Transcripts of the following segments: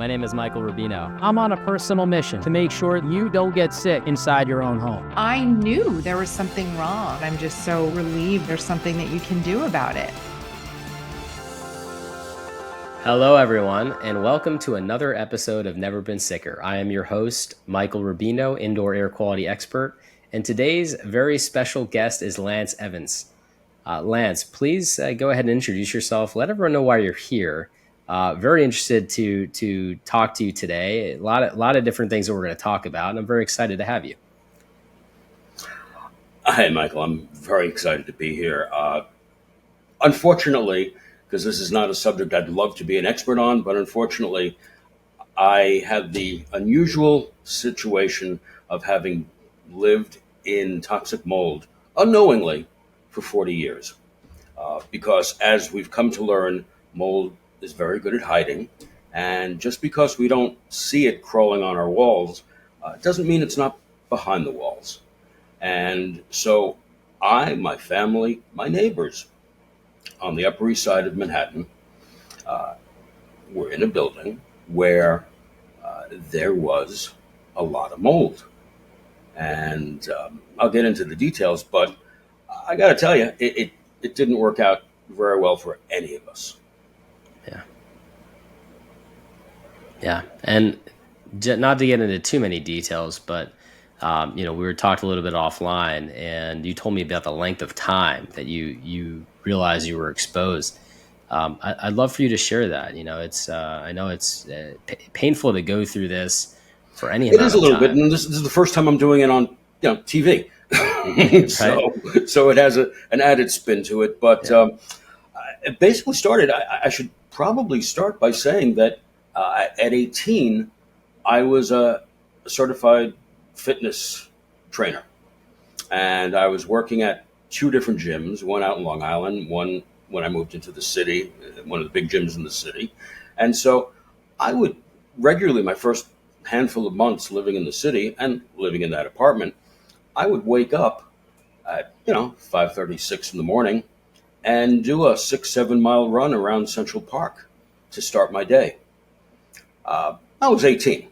My name is Michael Rubino. I'm on a personal mission to make sure you don't get sick inside your own home. I knew there was something wrong. I'm just so relieved there's something that you can do about it. Hello, everyone, and welcome to another episode of Never Been Sicker. I am your host, Michael Rubino, indoor air quality expert, and today's very special guest is Lance Evans. Lance, please go ahead and introduce yourself. Let everyone know why you're here. Very interested to talk to you today. A lot of different things that we're going to talk about, and I'm very excited to have you. Hi, Michael. I'm very excited to be here. Unfortunately, because this is not a subject I'd love to be an expert on, but unfortunately, I had the unusual situation of having lived in toxic mold unknowingly for 40 years. Because as we've come to learn, mold is very good at hiding. And just because we don't see it crawling on our walls, doesn't mean it's not behind the walls. And so I, my family, my neighbors on the Upper East Side of Manhattan were in a building where there was a lot of mold. And I'll get into the details, but I got to tell you, it didn't work out very well for any of us. Yeah. And not to get into too many details, but, we were talked a little bit offline, and you told me about the length of time that you realized you were exposed. I'd love for you to share that. I know it's painful to go through this for any amount of time. It is a little bit, and this is the first time I'm doing it on TV. Right. So it has an added spin to it. But it basically started, I should probably start by saying that at 18, I was a certified fitness trainer. And I was working at two different gyms, one out in Long Island, one when I moved into the city, one of the big gyms in the city. And so I would regularly, my first handful of months living in the city and living in that apartment, I would wake up at 5:30, 6 in the morning and do a 6-7 mile run around Central Park to start my day. I was 18,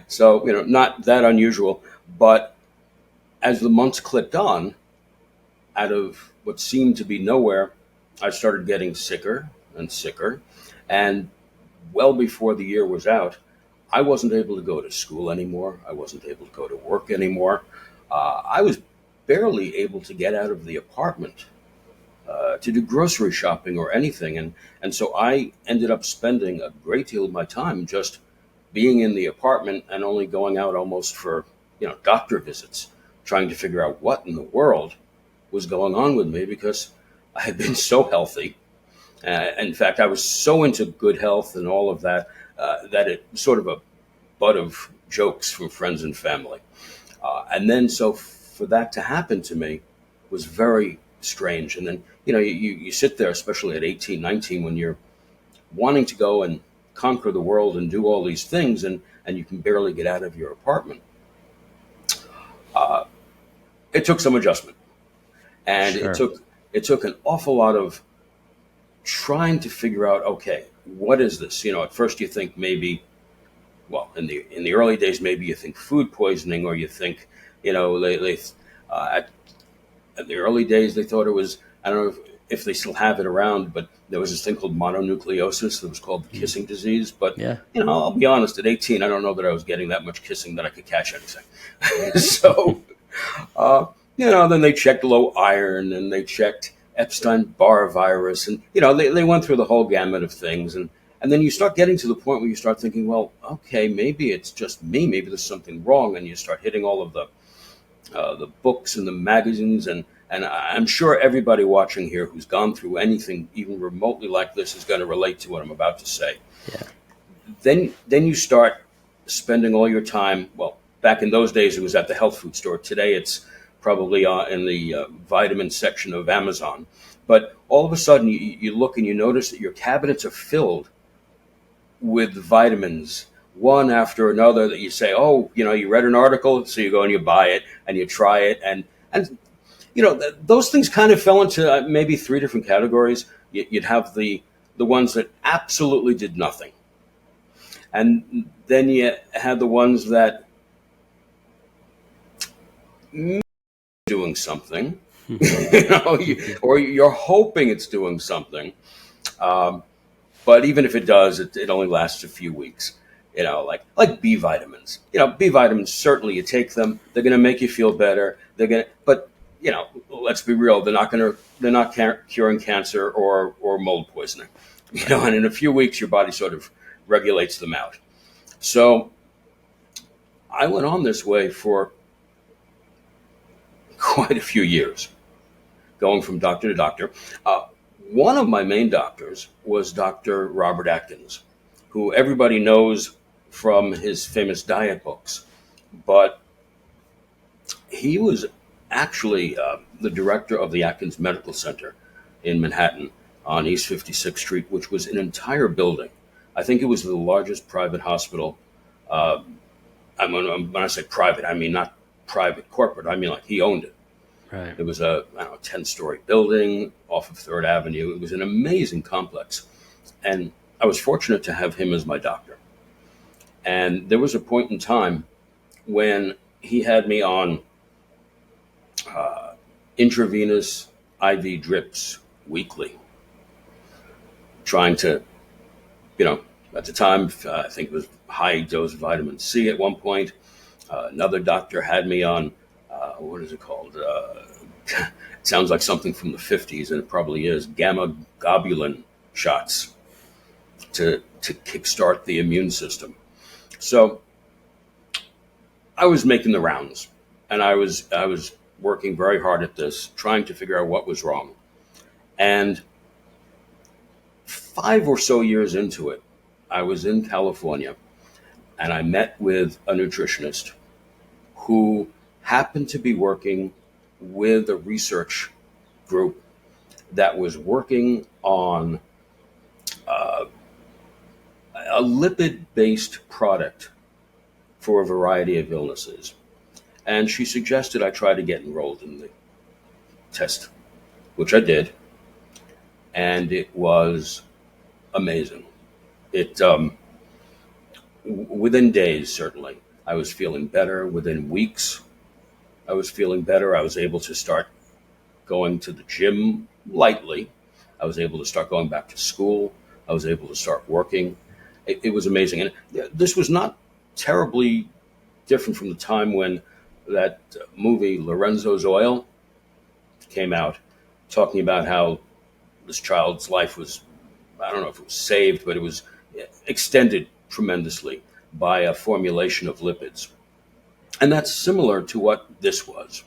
so not that unusual. But as the months clicked on, out of what seemed to be nowhere, I started getting sicker and sicker. And well before the year was out, I wasn't able to go to school anymore. I wasn't able to go to work anymore. I was barely able to get out of the apartment to do grocery shopping or anything. And so I ended up spending a great deal of my time just being in the apartment and only going out almost for, doctor visits, trying to figure out what in the world was going on with me, because I had been so healthy. In fact, I was so into good health and all of that, that it was sort of a butt of jokes from friends and family. And then so for that to happen to me was very strange. And then, you sit there, especially at 18, 19, when you're wanting to go and conquer the world and do all these things, and you can barely get out of your apartment. It took some adjustment. And Sure. it took an awful lot of trying to figure out, okay, what is this? At first you think maybe, well, in the early days, maybe you think food poisoning, or you think, at the early days, they thought it was, I don't know if they still have it around, but there was this thing called mononucleosis that was called the kissing disease. But, Yeah. I'll be honest, at 18, I don't know that I was getting that much kissing that I could catch anything. So, then they checked low iron, and they checked Epstein-Barr virus, and, they went through the whole gamut of things. And then you start getting to the point where you start thinking, well, okay, maybe it's just me. Maybe there's something wrong. And you start hitting all of the books and the magazines, and I'm sure everybody watching here who's gone through anything even remotely like this is going to relate to what I'm about to say. Yeah. Then you start spending all your time, well, back in those days it was at the health food store. Today it's probably in the vitamin section of Amazon. But all of a sudden you look and you notice that your cabinets are filled with vitamins, one after another, that you say, oh, you read an article, so you go and you buy it and you try it. And those things kind of fell into maybe three different categories. You'd have the ones that absolutely did nothing. And then you had the ones that doing something, or you're hoping it's doing something. But even if it does, it only lasts a few weeks. Like B vitamins. B vitamins, certainly you take them, they're going to make you feel better. But let's be real, they're not curing cancer or mold poisoning. And in a few weeks, your body sort of regulates them out. So I went on this way for quite a few years, going from doctor to doctor. One of my main doctors was Dr. Robert Atkins, who everybody knows from his famous diet books. But he was actually the director of the Atkins Medical Center in Manhattan on East 56th Street, which was an entire building. I think it was the largest private hospital. When I say private, I mean not private corporate. I mean like he owned it. Right. It was a 10-story building off of 3rd Avenue. It was an amazing complex. And I was fortunate to have him as my doctor. And there was a point in time when he had me on intravenous IV drips weekly, trying to, at the time, I think it was high dose vitamin C at one point. Another doctor had me on, what is it called? It sounds like something from the 50s, and it probably is, gamma globulin shots to kickstart the immune system. So I was making the rounds, and I was working very hard at this, trying to figure out what was wrong. And 5 or so years into it, I was in California, and I met with a nutritionist who happened to be working with a research group that was working on a lipid-based product for a variety of illnesses. And she suggested I try to get enrolled in the test, which I did. And it was amazing. Within days, certainly, I was feeling better. Within weeks, I was feeling better. I was able to start going to the gym lightly. I was able to start going back to school. I was able to start working. It was amazing. And this was not terribly different from the time when that movie, Lorenzo's Oil, came out, talking about how this child's life was, I don't know if it was saved, but it was extended tremendously by a formulation of lipids. And that's similar to what this was.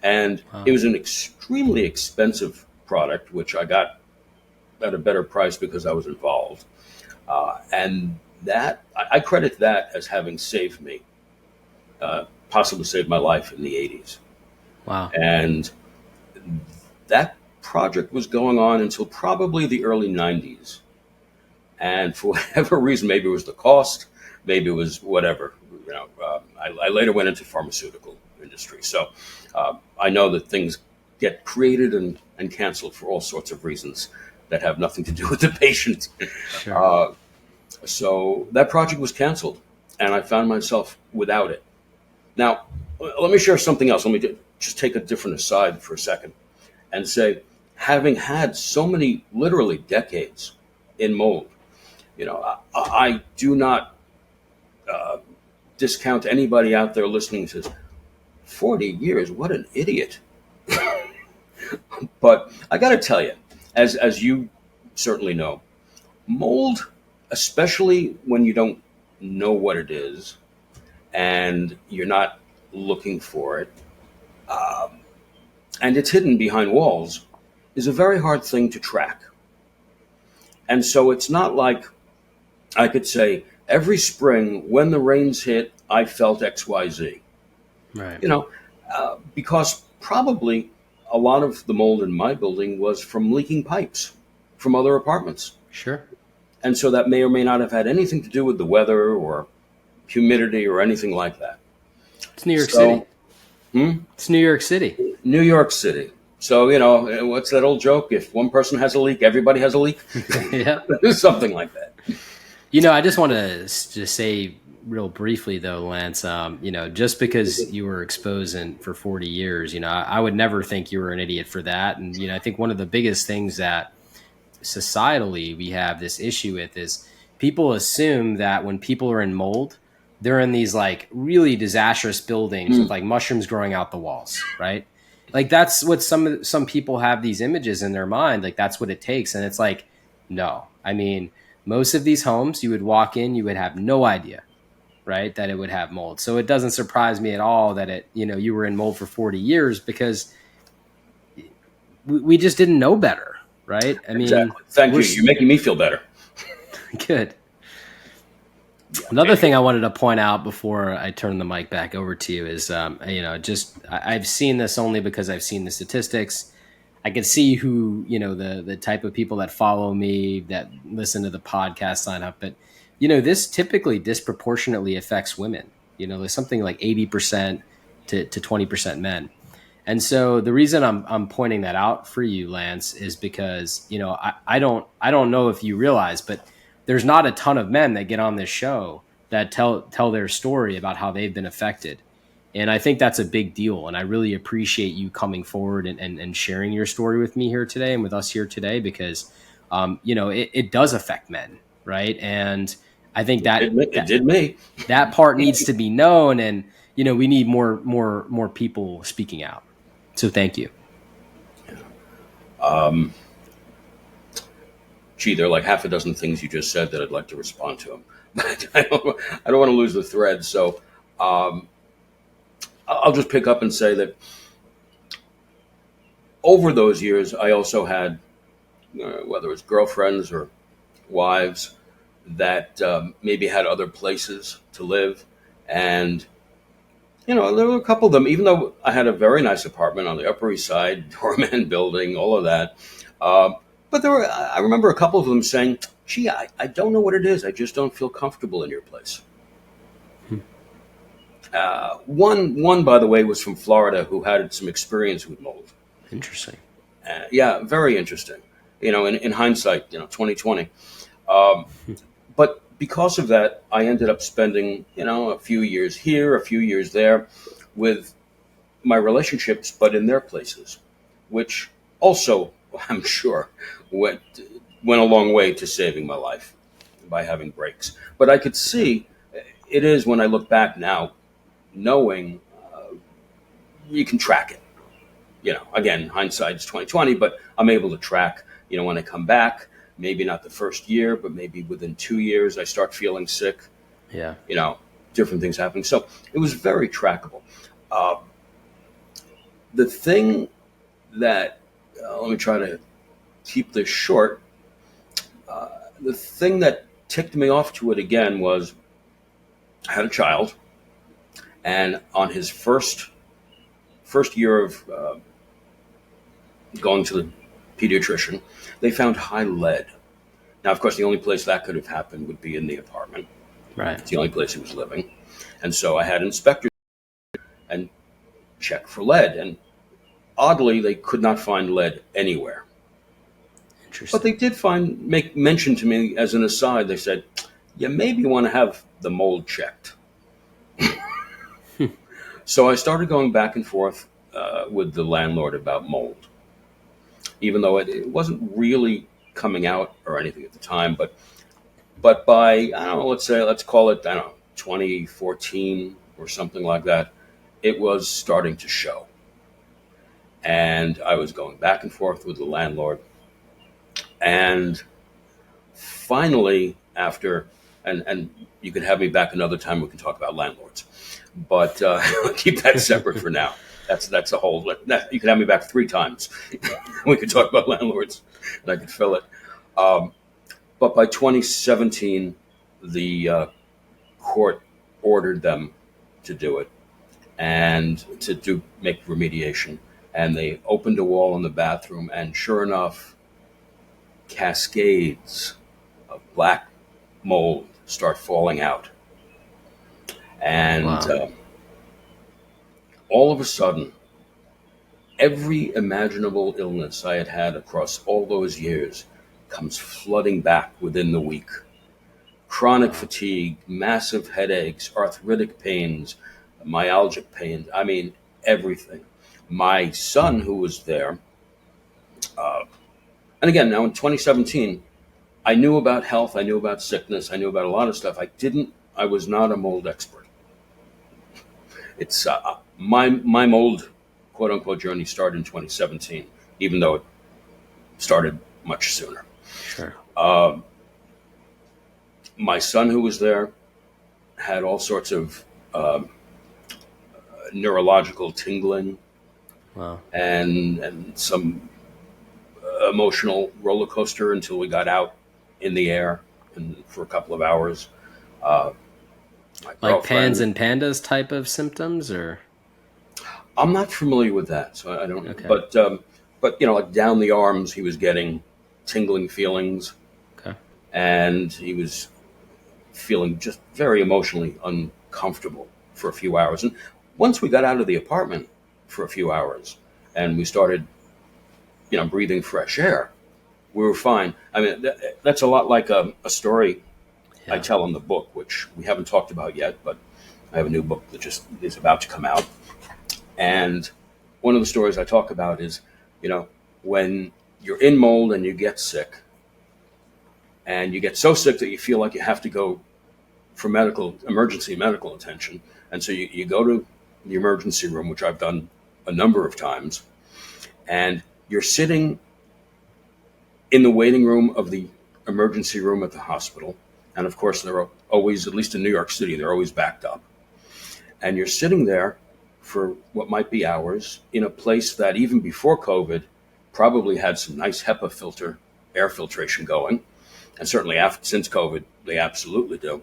And It was an extremely expensive product, which I got at a better price because I was involved. And that, I credit that as having saved me, possibly saved my life in the 80s. Wow. And that project was going on until probably the early 90s. And for whatever reason, maybe it was the cost, maybe it was whatever. I later went into pharmaceutical industry. So I know that things get created and canceled for all sorts of reasons that have nothing to do with the patient. Sure. So that project was canceled, and I found myself without it. Now, let me share something else. Let me just take a different aside for a second and say, having had so many, literally decades in mold, I do not discount anybody out there listening who says, 40 years, what an idiot. But I got to tell you, as you certainly know, mold, especially when you don't know what it is and you're not looking for it, and it's hidden behind walls, is a very hard thing to track. And so it's not like I could say, every spring when the rains hit, I felt XYZ. Right. Because probably a lot of the mold in my building was from leaking pipes from other apartments. Sure. And so that may or may not have had anything to do with the weather or humidity or anything like that. It's New York City. It's New York City. New York City. So, what's that old joke? If one person has a leak, everybody has a leak. Yeah. Something like that. I just want to just say real briefly though, Lance, just because you were exposed for 40 years, I would never think you were an idiot for that. And, I think one of the biggest things that societally we have this issue with is people assume that when people are in mold, they're in these like really disastrous buildings with like mushrooms growing out the walls, right? Like that's what some people have these images in their mind, like that's what it takes. And it's like, no. I mean, most of these homes you would walk in, you would have no idea, right, that it would have mold. So it doesn't surprise me at all that you were in mold for 40 years because we just didn't know better, right? I mean, exactly. Thank you. You're making me feel better. Good. Another thing I wanted to point out before I turn the mic back over to you is, I've seen this only because I've seen the statistics. I can see who, the type of people that follow me, that listen to the podcast sign up. But, this typically disproportionately affects women. There's something like 80% to 20% men. And so the reason I'm pointing that out for you, Lance, is because, I don't know if you realize, but there's not a ton of men that get on this show that tell their story about how they've been affected. And I think that's a big deal. And I really appreciate you coming forward and sharing your story with me here today and with us here today, because, it does affect men. Right. And I think it did me. That part needs to be known. And, we need more people speaking out. So thank you. Gee, there are like half a dozen things you just said that I'd like to respond to them. But I don't want to lose the thread. So I'll just pick up and say that over those years, I also had, whether it's girlfriends or wives, that maybe had other places to live. And, there were a couple of them, even though I had a very nice apartment on the Upper East Side, doorman building, all of that. But I remember a couple of them saying, gee, I don't know what it is. I just don't feel comfortable in your place. One, by the way, was from Florida who had some experience with mold. Interesting. Yeah, very interesting. In hindsight, 2020. But because of that, I ended up spending, a few years here, a few years there with my relationships, but in their places, which also, I'm sure, went a long way to saving my life by having breaks. But I could see it is, when I look back now, knowing you can track it. Again, hindsight's 2020, but I'm able to track, when I come back, maybe not the first year, but maybe within 2 years, I start feeling sick. Yeah. Different things happening. So it was very trackable. The thing that, let me try to keep this short. The thing that ticked me off to it again was I had a child, and on his first year of going to the pediatrician, they found high lead. Now, of course, the only place that could have happened would be in the apartment. Right. It's the only place he was living. And so I had inspectors and check for lead. And oddly, they could not find lead anywhere. Interesting. But they did make mention to me as an aside. They said, you maybe want to have the mold checked. So I started going back and forth with the landlord about mold, even though it wasn't really coming out or anything at the time. But by, I don't know, let's call it, 2014 or something like that, it was starting to show. And I was going back and forth with the landlord. And finally, after, and you can have me back another time, we can talk about landlords. But I'll keep that separate for now. That's a whole, you can have me back 3 times. We could talk about landlords, and I could fill it. But by 2017, the court ordered them to do it and to make remediation. And they opened a wall in the bathroom, and sure enough, cascades of black mold start falling out. And Wow. All of a sudden, every imaginable illness I had had across all those years comes flooding back within the week. chronic fatigue, massive headaches, arthritic pains, myalgic pains. I mean, everything. My son, who was there, and again, now in 2017, I knew about health, I knew about sickness, I knew about a lot of stuff. I was not a mold expert. It's my mold, quote unquote, journey started in 2017, even though it started much sooner. Sure. My son, who was there, had all sorts of neurological tingling. Wow. And some emotional roller coaster until we got out in the air and for a couple of hours. Like pans and pandas type of symptoms, or? I'm not familiar with that, so I don't. Okay. But like down the arms, he was getting tingling feelings, Okay. and he was feeling just very emotionally uncomfortable for a few hours. And once we got out of the apartment for a few hours, and we started, breathing fresh air, we were fine. I mean, that's a lot like a story I tell in the book, which we haven't talked about yet, but I have a new book that just is about to come out. And one of the stories I talk about is, when you're in mold and you get sick, and you get so sick that you feel like you have to go for emergency medical attention. And so you go to the emergency room, which I've done a number of times, and you're sitting in the waiting room of the emergency room at the hospital. And of course, they're always, at least in New York City, they're always backed up. And you're sitting there for what might be hours in a place that even before COVID probably had some nice HEPA air filtration going. And certainly since COVID, they absolutely do.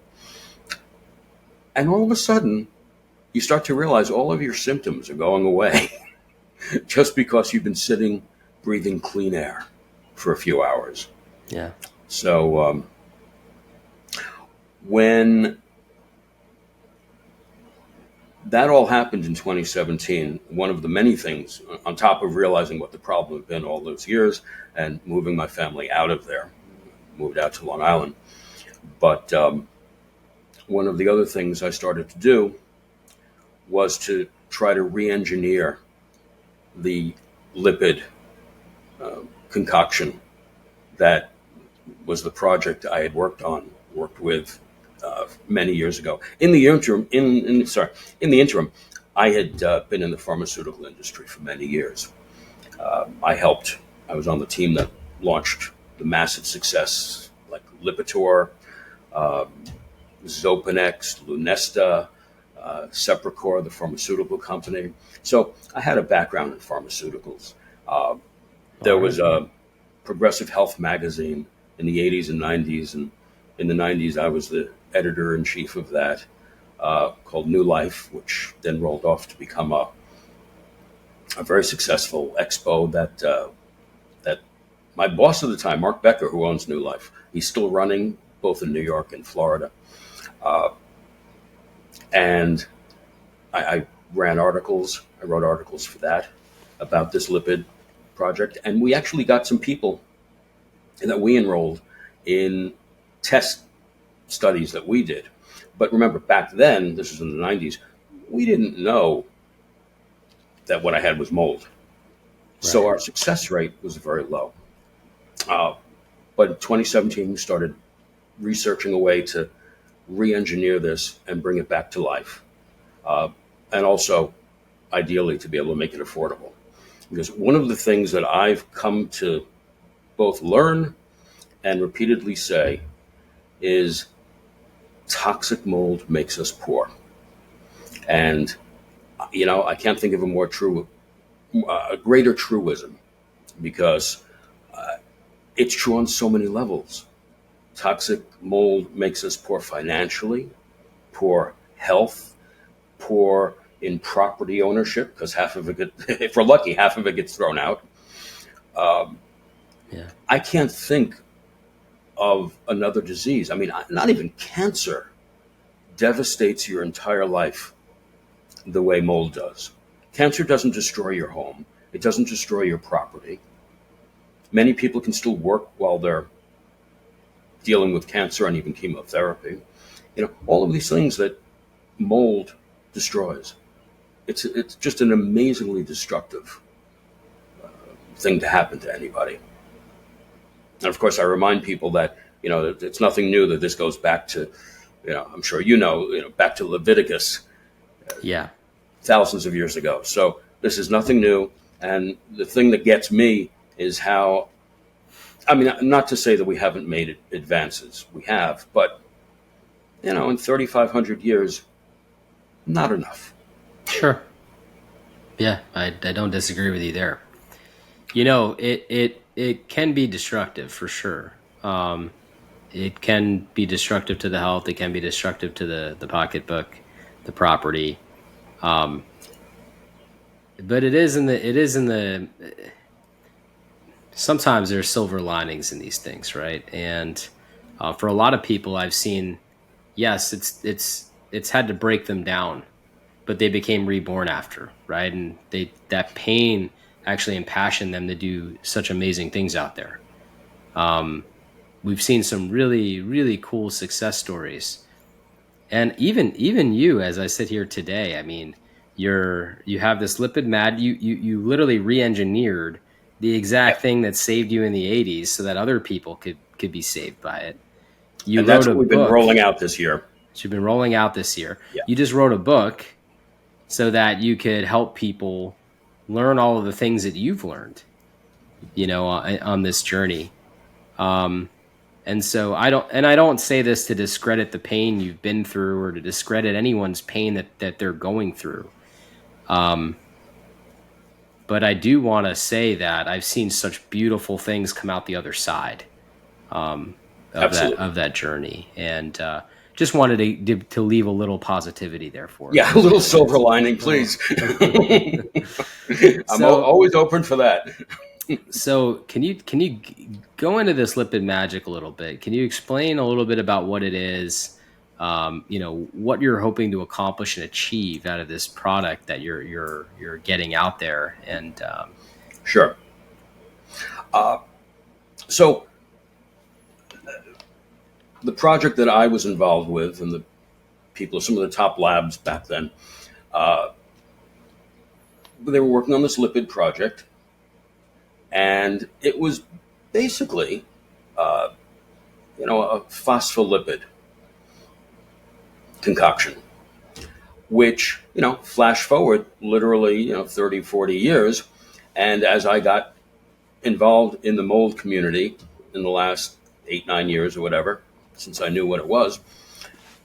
And all of a sudden, you start to realize all of your symptoms are going away just because you've been sitting, breathing clean air for a few hours. Yeah. So when that all happened in 2017, one of the many things, on top of realizing what the problem had been all those years and moving my family out of there, moved out to Long Island. But one of the other things I started to do was to try to re-engineer the lipid concoction that was the project I had worked with many years ago. In the interim, I had been in the pharmaceutical industry for many years. I was on the team that launched the massive success like Lipitor, Zopinex, Lunesta, Seprecor, the pharmaceutical company. So I had a background in pharmaceuticals. There was a Progressive Health magazine in the 80s and 90s. And in the 90s, I was the editor-in-chief of that, called New Life, which then rolled off to become a very successful expo that my boss at the time, Mark Becker, who owns New Life, he's still running both in New York and Florida. And I ran articles. I wrote articles for that about this lipid project. And we actually got some people that we enrolled in test studies that we did. But remember, back then, this was in the 90s, we didn't know that what I had was mold. Right. So our success rate was very low. But in 2017, we started researching a way to re-engineer this and bring it back to life. And also, ideally, to be able to make it affordable. Because one of the things that I've come to both learn and repeatedly say is toxic mold makes us poor. And, I can't think of a greater truism, because it's true on so many levels. Toxic mold makes us poor financially, poor health, poor in property ownership, because if we're lucky, half of it gets thrown out. I can't think of another disease. I mean, not even cancer devastates your entire life the way mold does. Cancer doesn't destroy your home. It doesn't destroy your property. Many people can still work while they're dealing with cancer and even chemotherapy. All of these things that mold destroys. It's just an amazingly destructive thing to happen to anybody. And of course, I remind people that it's nothing new, that this goes back to, I'm sure back to Leviticus, thousands of years ago. So this is nothing new. And the thing that gets me is how, not to say that we haven't made advances, we have, but in 3,500 years, not enough. Sure. Yeah, I don't disagree with you there. It can be destructive for sure. It can be destructive to the health. It can be destructive to the pocketbook, the property. But it is in the sometimes there's silver linings in these things, right? And for a lot of people I've seen, yes, it's had to break them down, but they became reborn after, right? And that pain actually impassioned them to do such amazing things out there. We've seen some really, really cool success stories. And even you, as I sit here today, you have this Lipid Magic, you literally re-engineered the exact thing that saved you in the 80s so that other people could be saved by it. And that's what we've been rolling out this year. You've been rolling out this year. Yeah. You just wrote a book so that you could help people learn all of the things that you've learned, on this journey. And so I don't say this to discredit the pain you've been through or to discredit anyone's pain that they're going through. But I do want to say that I've seen such beautiful things come out the other side of that journey, and just wanted to leave a little positivity there for a little silver lining, please. I'm always open for that. So can you go into this Lipid Magic a little bit? Can you explain a little bit about what it is? What you're hoping to accomplish and achieve out of this product that you're getting out there, and sure. So the project that I was involved with, and some of the top labs back then, they were working on this lipid project, and it was basically, a phospholipid concoction, which, flash forward literally, 30, 40 years. And as I got involved in the mold community in the last 8, 9 years or whatever, since I knew what it was,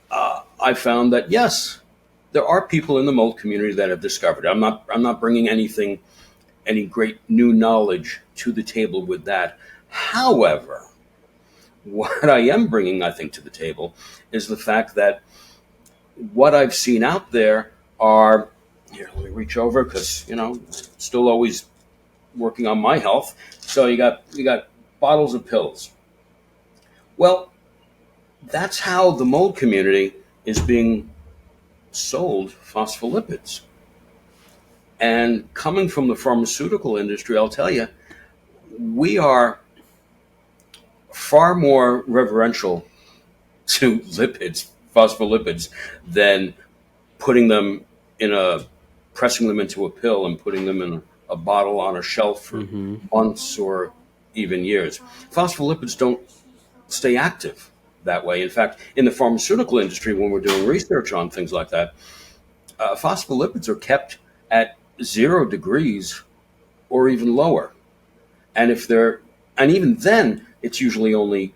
I found that, yes, there are people in the mold community that have discovered it. I'm not bringing any great new knowledge to the table with that. However, what I am bringing, I think, to the table is the fact that what I've seen out there are, here, let me reach over because, still always working on my health. So you got bottles of pills. Well, that's how the mold community is being sold phospholipids. And coming from the pharmaceutical industry, I'll tell you, we are far more reverential to phospholipids, than pressing them into a pill and putting them in a bottle on a shelf for months or even years. Phospholipids don't stay active that way. In fact, in the pharmaceutical industry, when we're doing research on things like that, phospholipids are kept at 0 degrees or even lower. And even then, it's usually only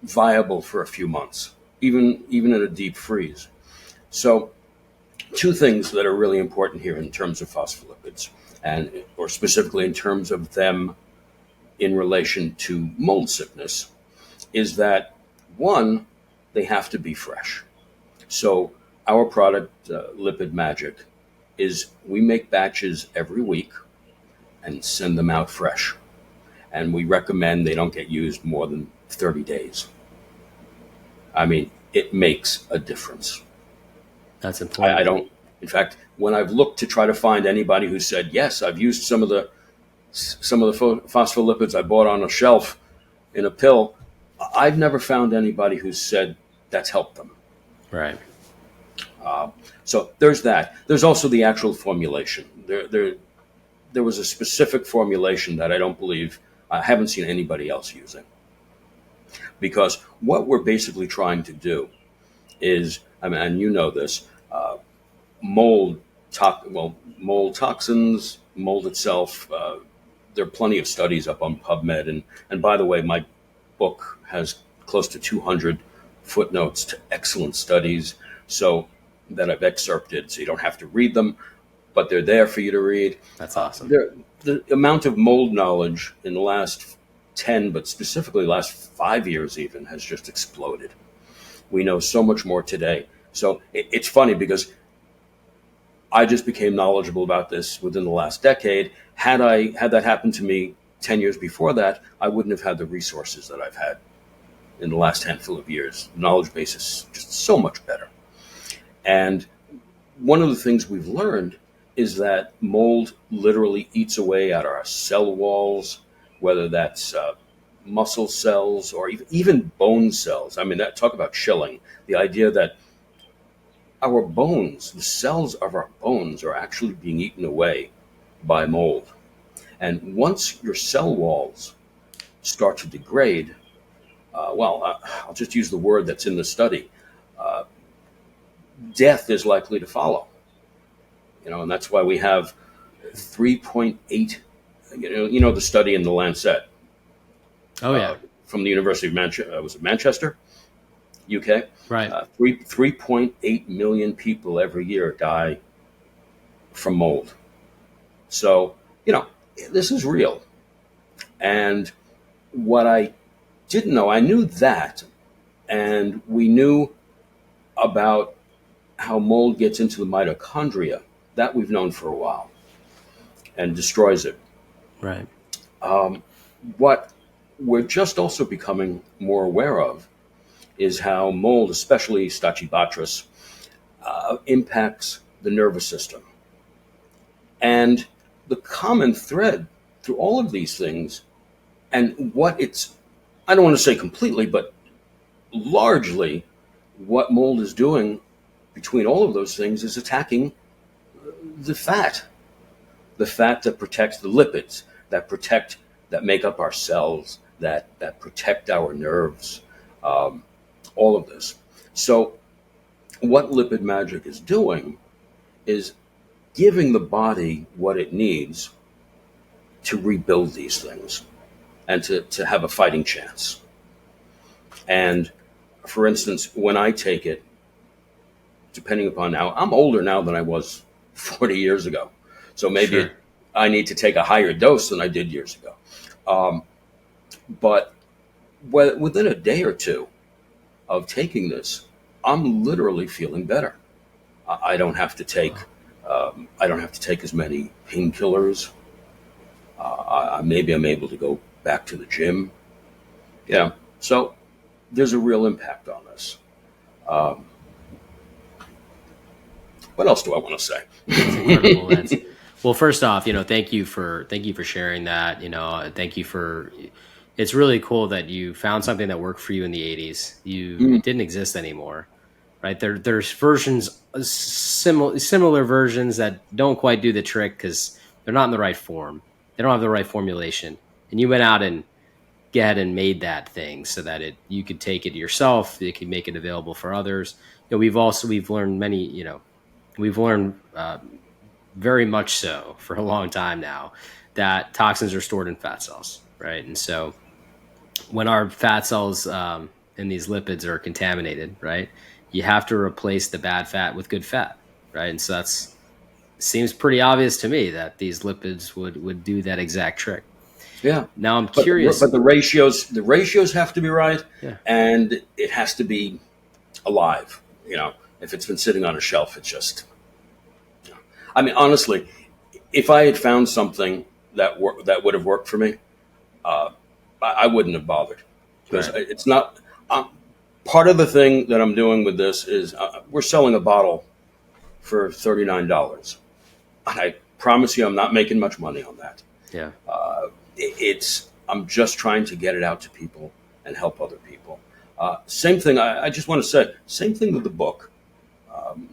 viable for a few months, even in a deep freeze. So 2 things that are really important here in terms of phospholipids, or specifically in terms of them in relation to mold sickness, is that, 1, they have to be fresh. So our product, Lipid Magic, is we make batches every week and send them out fresh. And we recommend they don't get used more than 30 days. It makes a difference. That's important. In fact, when I've looked to try to find anybody who said, yes, I've used some of the phospholipids I bought on a shelf in a pill, I've never found anybody who said that's helped them. Right. So there's that. There's also the actual formulation. There was a specific formulation that I haven't seen anybody else using. Because what we're basically trying to do is, I mean, and you know this, mold toxins, mold itself. There are plenty of studies up on PubMed, and by the way, my book has close to 200 footnotes to excellent studies, so that I've excerpted, so you don't have to read them, but they're there for you to read. That's awesome. The amount of mold knowledge in the last 10, but specifically last 5 years even, has just exploded. We know so much more today. So it's funny because I just became knowledgeable about this within the last decade. Had that happened to me 10 years before that, I wouldn't have had the resources that I've had in the last handful of years. The knowledge base is just so much better. And one of the things we've learned is that mold literally eats away at our cell walls, whether that's muscle cells or even bone cells. I mean, talk about chilling. The idea that our bones, the cells of our bones, are actually being eaten away by mold. And once your cell walls start to degrade, I'll just use the word that's in the study, death is likely to follow. And that's why we have 3.8, the study in the Lancet. Oh, yeah. From the University of Manchester, UK. Right. 3.8 million people every year die from mold. So, this is real. And what I didn't know, I knew that, and we knew about how mold gets into the mitochondria. That we've known for a while, and destroys it. Right. What we're just also becoming more aware of is how mold, especially Stachybotrys, impacts the nervous system. And the common thread through all of these things, and I don't want to say completely, but largely what mold is doing between all of those things is attacking the fat that protects the lipids, that make up our cells, that protect our nerves, all of this. So what Lipid Magic is doing is giving the body what it needs to rebuild these things and to have a fighting chance. And for instance, when I take it, depending upon now, I'm older now than I was 40 years ago. So maybe Sure. I need to take a higher dose than I did years ago. But within a day or two of taking this, I'm literally feeling better. I don't have to take as many painkillers. Maybe I'm able to go back to the gym. Yeah. So there's a real impact on this. What else do I want to say? That's incredible. Well, first off, thank you for sharing that. It's really cool that you found something that worked for you in the 80s. It didn't exist anymore, right? There's versions, similar versions that don't quite do the trick because they're not in the right form. They don't have the right formulation. And you went out and made that thing so that you could take it yourself. You could make it available for others. We've learned very much so for a long time now that toxins are stored in fat cells, right? And so when our fat cells and these lipids are contaminated, right, you have to replace the bad fat with good fat, right? And so seems pretty obvious to me that these lipids would do that exact trick. Yeah. Now I'm curious. But the ratios have to be right, Yeah. and it has to be alive. If it's been sitting on a shelf, it's just. I mean, honestly, if I had found something that would have worked for me, I wouldn't have bothered, because it's not. Part of the thing that I'm doing with this is we're selling a bottle for $39. I promise you, I'm not making much money on that. Yeah. I'm just trying to get it out to people and help other people. Same thing, I just want to say, same thing with the book,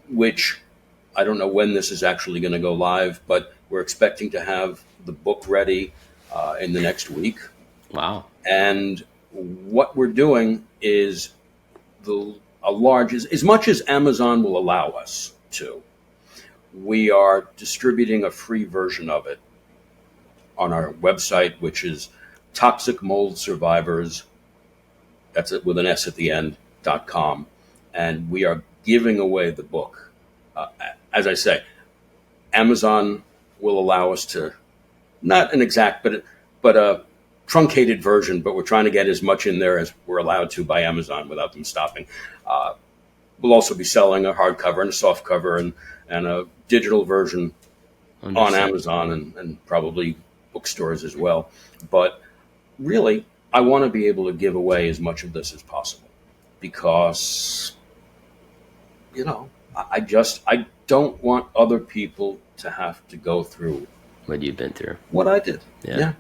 which I don't know when this is actually going to go live, but we're expecting to have the book ready in the next week. Wow. And what we're doing is as much as Amazon will allow us to, we are distributing a free version of it on our website, which is Toxic Mold Survivors, that's it with an S at the end, .com. And we are giving away the book. As I say, Amazon will allow us to, not an exact, but a truncated version, but we're trying to get as much in there as we're allowed to by Amazon without them stopping. We'll also be selling a hardcover and a softcover and a digital version on Amazon and probably bookstores as well. But really, I want to be able to give away as much of this as possible because, I don't want other people to have to go through What you've been through. what I did. Yeah.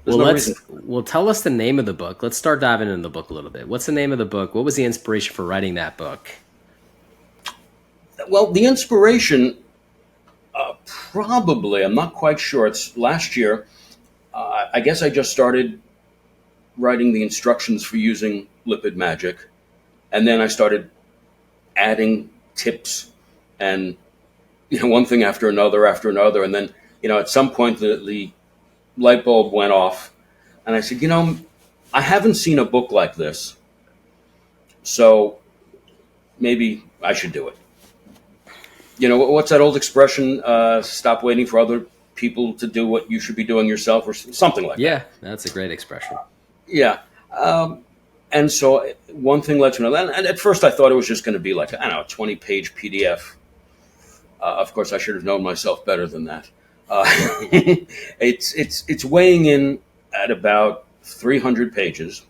There's Well, tell us the name of the book. Let's start diving into the book a little bit. What's the name of the book? What was the inspiration for writing that book? Well, the inspiration, probably, I'm not quite sure. It's last year. I guess I just started writing the instructions for using Lipid Magic. And then I started adding tips and, one thing after another. And then, at some point the light bulb went off. And I said, I haven't seen a book like this. So maybe I should do it. What's that old expression? Stop waiting for other people to do what you should be doing yourself, or something like that. Yeah, that's a great expression. Yeah. And so one thing led to another. And at first I thought it was just going to be like, a 20-page PDF. Of course, I should have known myself better than that. It's weighing in at about 300 pages.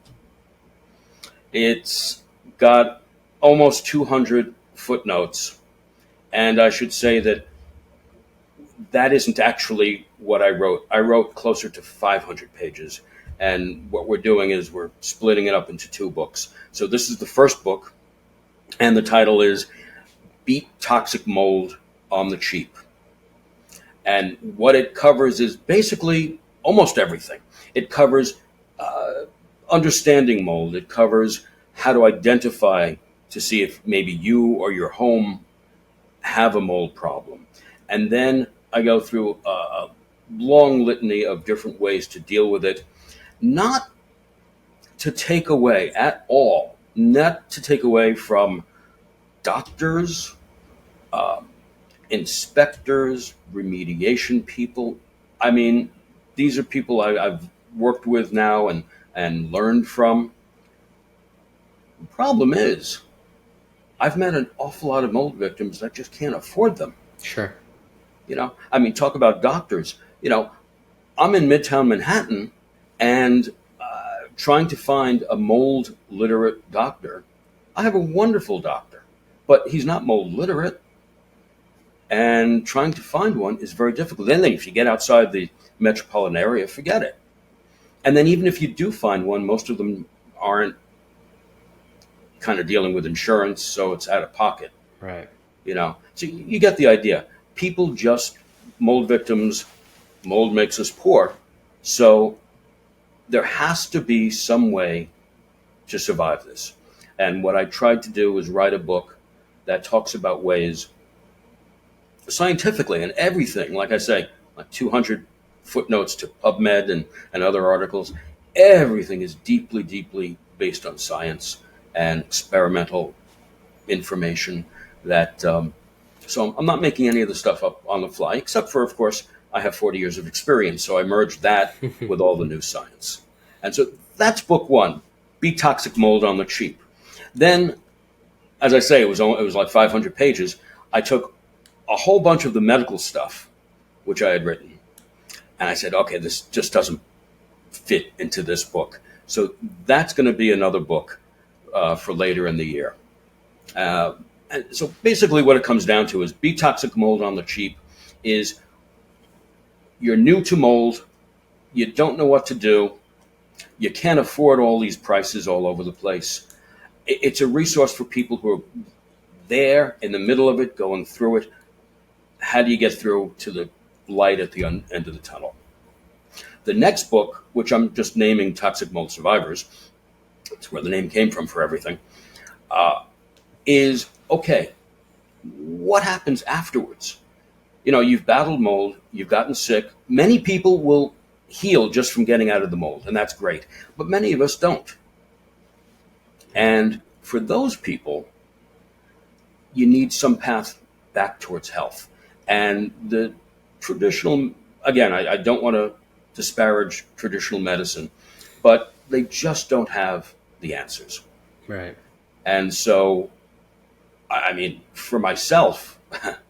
It's got almost 200 footnotes. And I should say that isn't actually what I wrote. I wrote closer to 500 pages. And what we're doing is we're splitting it up into 2 books. So this is the first book, and the title is Beat Toxic Mold on the Cheap. And what it covers is basically almost everything. It covers understanding mold. It covers how to identify to see if maybe you or your home have a mold problem. And then I go through a long litany of different ways to deal with it. Not to take away at all, not to take away from doctors, inspectors, remediation people. I mean, these are people I've worked with now and learned from. The problem is, I've met an awful lot of mold victims that just can't afford them. Sure. Talk about doctors. I'm in Midtown Manhattan, and trying to find a mold literate doctor. I have a wonderful doctor, but he's not mold literate. And trying to find one is very difficult. Then if you get outside the metropolitan area, forget it. And then even if you do find one, most of them aren't kind of dealing with insurance, so it's out of pocket. Right. So you get the idea. People mold victims, mold makes us poor. So there has to be some way to survive this. And what I tried to do was write a book that talks about ways scientifically and everything, like I say, like 200 footnotes to PubMed and other articles. Everything is deeply, deeply based on science and experimental information that, so I'm not making any of the stuff up on the fly, except for, of course, I have 40 years of experience, so I merged that with all the new science. And so that's book 1, Beat Toxic Mold on the Cheap. Then, as I say, it was like 500 pages. I took a whole bunch of the medical stuff, which I had written, and I said, okay, this just doesn't fit into this book. So that's going to be another book for later in the year. And so basically what it comes down to is Beat Toxic Mold on the Cheap is you're new to mold, you don't know what to do, You can't afford all these prices all over the place. It's a resource for people who are there in the middle of it, going through it. How do you get through to the light at the end of the tunnel? The next book, which I'm just naming Toxic Mold Survivors, that's where the name came from for everything, is, okay, what happens afterwards? You know, you've battled mold, you've gotten sick. Many people will heal just from getting out of the mold, and that's great. But many of us don't. And for those people, you need some path back towards health. And the traditional, again, I don't want to disparage traditional medicine, but they just don't have the answers. Right. And so, I mean, for myself,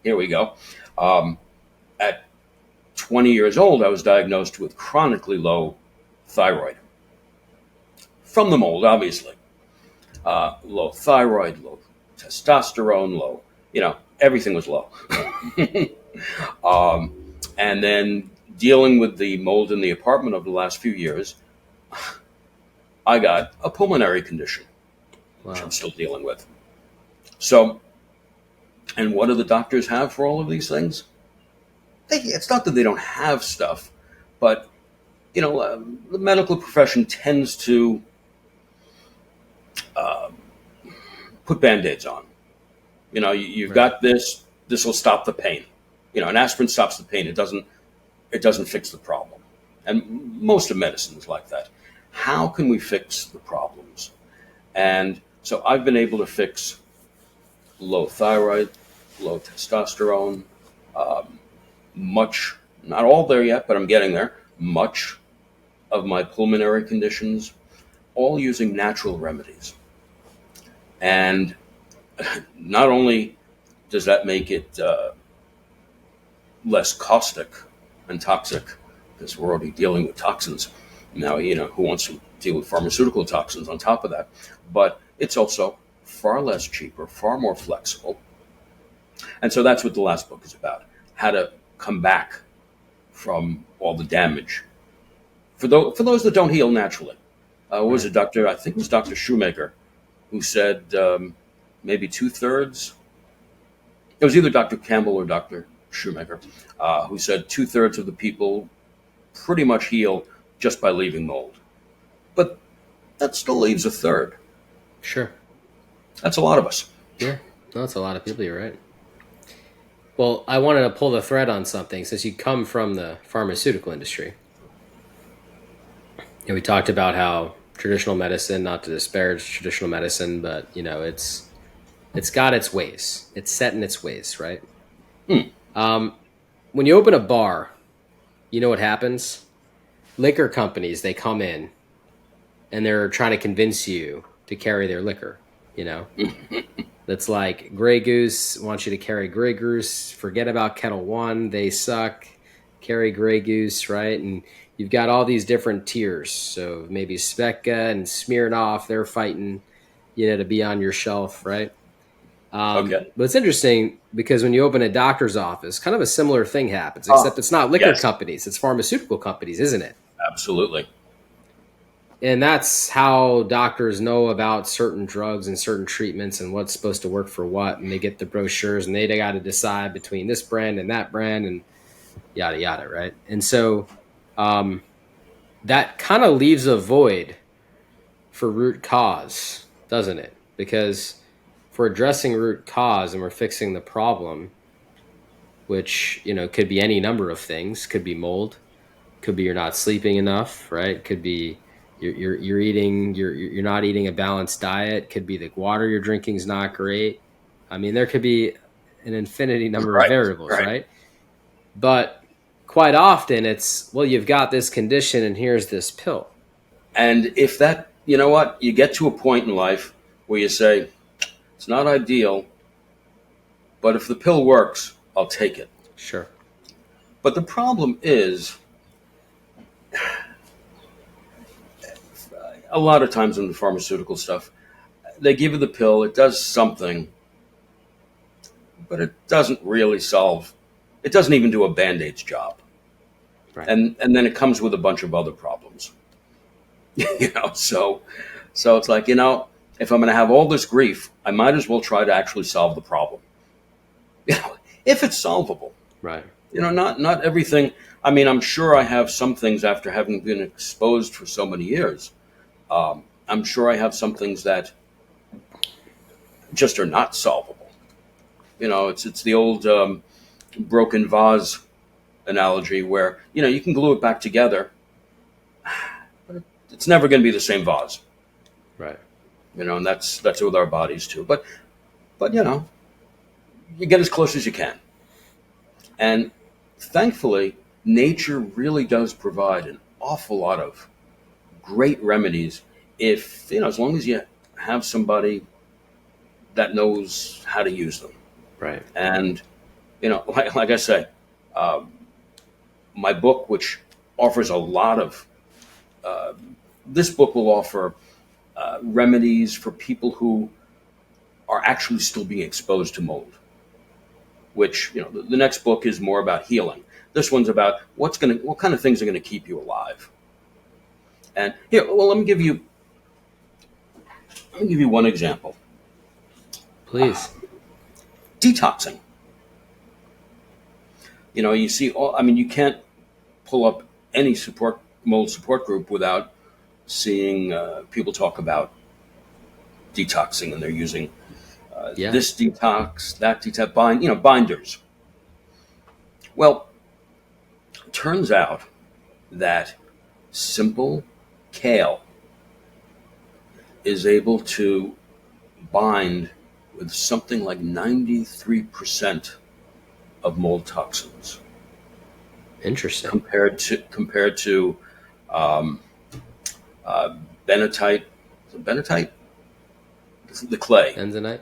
here we go. At 20 years old, I was diagnosed with chronically low thyroid. From the mold, obviously. Low thyroid, low testosterone, low, everything was low. And then dealing with the mold in the apartment over the last few years, I got a pulmonary condition, which I'm still dealing with. So, and what do the doctors have for all of these things? It's not that they don't have stuff, but, the medical profession tends to put Band-Aids on. You've got this will stop the pain. An aspirin stops the pain. It doesn't fix the problem. And most of medicine is like that. How can we fix the problems? And so I've been able to fix low thyroid, low testosterone, much, not all there yet, but I'm getting there, much of my pulmonary conditions, all using natural remedies. And not only does that make it less caustic and toxic, because we're already dealing with toxins. Now, who wants to deal with pharmaceutical toxins on top of that? But it's also far less cheaper, far more flexible. And so that's what the last book is about, how to come back from all the damage. For those that don't heal naturally. Was it Dr. I think it was Dr. Shoemaker who said maybe 2/3. It was either Dr. Campbell or Dr. Shoemaker who said 2/3 of the people pretty much heal just by leaving mold. But that still leaves a third. Sure. That's a lot of us. Yeah, no, that's a lot of people. You're right. Well, I wanted to pull the thread on something since you come from the pharmaceutical industry. We talked about how traditional medicine, not to disparage traditional medicine, but it's got its ways. It's set in its ways, right? When you open a bar, you know what happens? Liquor companies, they come in and they're trying to convince you to carry their liquor, That's like Grey Goose wants you to carry Grey Goose. Forget about Kettle One. They suck. Carry Grey Goose, right? And you've got all these different tiers. So maybe Svedka and Smirnoff, they're fighting, to be on your shelf, right? Okay. But it's interesting because when you open a doctor's office, kind of a similar thing happens, except it's not liquor companies, it's pharmaceutical companies, isn't it? Absolutely. And that's how doctors know about certain drugs and certain treatments and what's supposed to work for what. And they get the brochures and they got to decide between this brand and that brand and yada, yada, right? And so that kind of leaves a void for root cause, doesn't it? Because if we're addressing root cause and we're fixing the problem, which, could be any number of things, could be mold, could be you're not sleeping enough, right? Could be you're not eating a balanced diet. Could be the water you're drinking is not great. I mean, there could be an infinity number of variables, right? But quite often it's, well, you've got this condition and here's this pill. And if that, you get to a point in life where you say, it's not ideal, but if the pill works, I'll take it. Sure. But the problem is, a lot of times in the pharmaceutical stuff, they give you the pill, it does something, but it doesn't really solve, it doesn't even do a Band-Aid's job. Right. And then it comes with a bunch of other problems. So it's like, if I'm going to have all this grief, I might as well try to actually solve the problem. If it's solvable. Right. Not everything. I mean, I'm sure I have some things after having been exposed for so many years. I'm sure I have some things that just are not solvable. It's the old broken vase analogy where, you can glue it back together, but it's never going to be the same vase. Right. And that's with our bodies too. But you get as close as you can. And thankfully, nature really does provide an awful lot of great remedies if, as long as you have somebody that knows how to use them. Right. And, like I say, my book, which offers a lot of, this book will offer remedies for people who are actually still being exposed to mold, which, the next book is more about healing. This one's about what kind of things are going to keep you alive. And here, well, let me give you one example. Please. Detoxing. You see you can't pull up any mold support group without seeing people talk about detoxing, and they're using this detox, that detox, binders. Well, it turns out that simple kale is able to bind with something like 93% of mold toxins. Interesting. Compared to bentonite. Is it bentonite? The clay. Bentonite?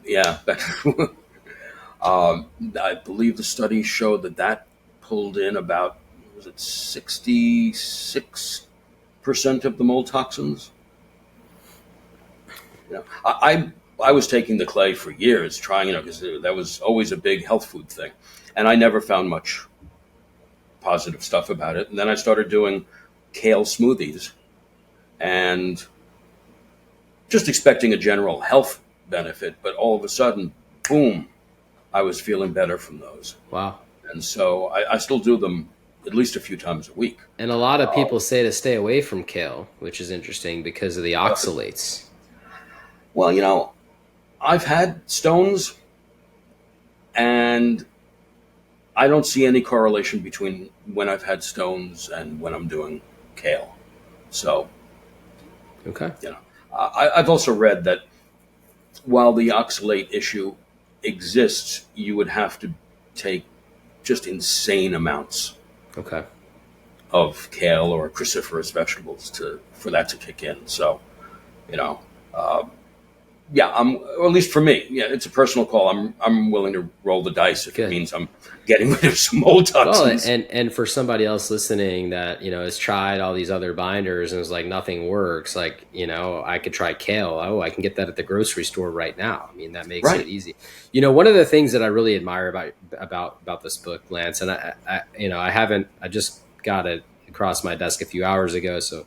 Yeah. I believe the study showed that pulled in about, was it 66% of the mold toxins? I was taking the clay for years, trying, because that was always a big health food thing. And I never found much positive stuff about it. And then I started doing kale smoothies and just expecting a general health benefit. But all of a sudden, boom, I was feeling better from those. Wow. And so I still do them at least a few times a week. And a lot of people say to stay away from kale, which is interesting because of the oxalates. Well, I've had stones, and I don't see any correlation between when I've had stones and when I'm doing kale. So, okay. I've also read that while the oxalate issue exists, you would have to take just insane amounts of kale or cruciferous vegetables for that to kick in. So, or at least for me, it's a personal call. I'm willing to roll the dice if it means I'm getting rid of some mold toxins. Well, and for somebody else listening that has tried all these other binders and is like nothing works, like I could try kale. Oh, I can get that at the grocery store right now. I mean, that makes it easy. One of the things that I really admire about this book, Lance, and I just got it across my desk a few hours ago, so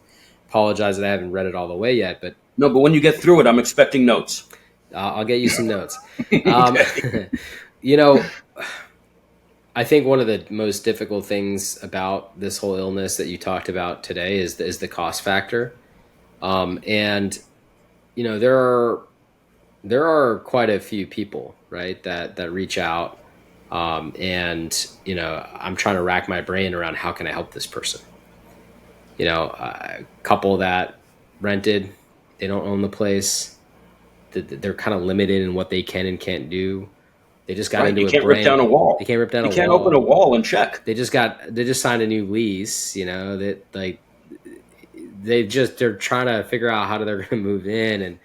apologize that I haven't read it all the way yet, but. No, but when you get through it, I'm expecting notes. I'll get you some notes. I think one of the most difficult things about this whole illness that you talked about today is the cost factor. And there are quite a few people, right, that reach out. And I'm trying to rack my brain around how can I help this person? A couple that rented. They don't own the place. They're kind of limited in what they can and can't do. They just got into a brand. They can't rip down a wall. They can't rip down a wall. They can't open a wall and check. They just signed a new lease. That like they're trying to figure out how they're going to move in, and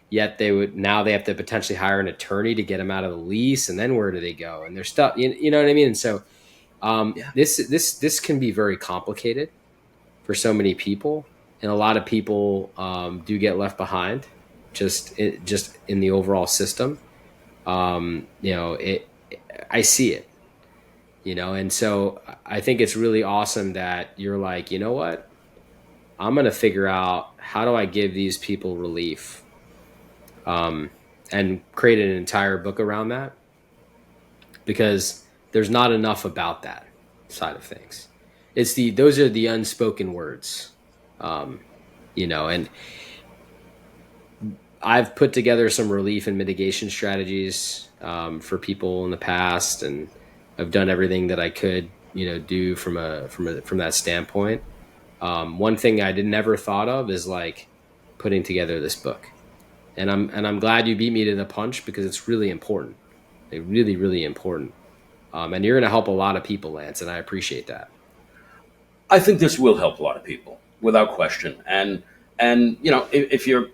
yet they have to potentially hire an attorney to get them out of the lease, and then where do they go? And they're stuck. You know what I mean? And so this can be very complicated for so many people. And a lot of people do get left behind, just in the overall system. I see it, and so I think it's really awesome that you're like, you know what, I'm going to figure out how do I give these people relief, and create an entire book around that, because there's not enough about that side of things. Those are the unspoken words, and I've put together some relief and mitigation strategies for people in the past, and I've done everything that I could, do from that standpoint. One thing I never thought of is like putting together this book, and I'm glad you beat me to the punch, because it's really important, really, really important, and you're going to help a lot of people, Lance, and I appreciate that. I think this will help a lot of people without question. And if you're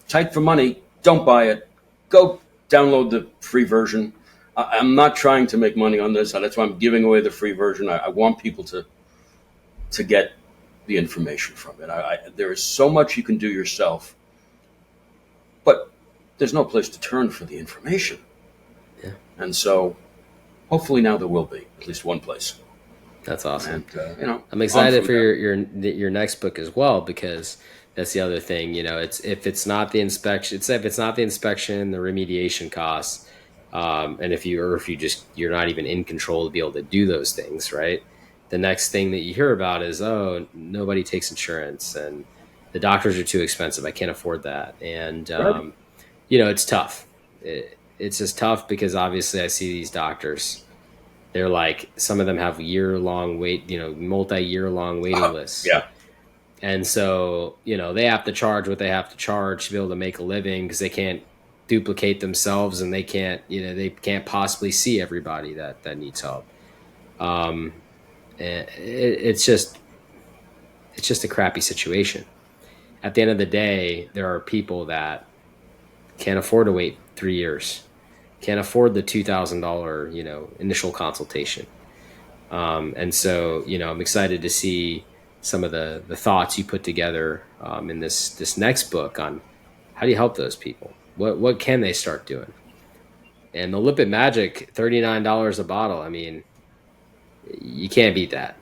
tight for money, don't buy it. Go download the free version. I'm not trying to make money on this. That's why I'm giving away the free version. I want people to get the information from it. There is so much you can do yourself, but there's no place to turn for the information. Yeah. And so hopefully now there will be at least one place. That's awesome. And, I'm excited for your next book as well, because that's the other thing. If it's not the inspection, the remediation costs, and if you're not even in control to be able to do those things, right? The next thing that you hear about is, oh, nobody takes insurance, and the doctors are too expensive. I can't afford that, and right. It's tough. It's just tough, because obviously I see these doctors. They're like, some of them have multi-year long waiting lists. Yeah. And so, they have to charge what they have to charge to be able to make a living, because they can't duplicate themselves, and they can't possibly see everybody that needs help. And it's just a crappy situation. At the end of the day, there are people that can't afford to wait 3 years. Can't afford the $2,000, initial consultation. And so, I'm excited to see some of the thoughts you put together in this next book on how do you help those people? What can they start doing? And the Lipid Magic, $39 a bottle. I mean, you can't beat that.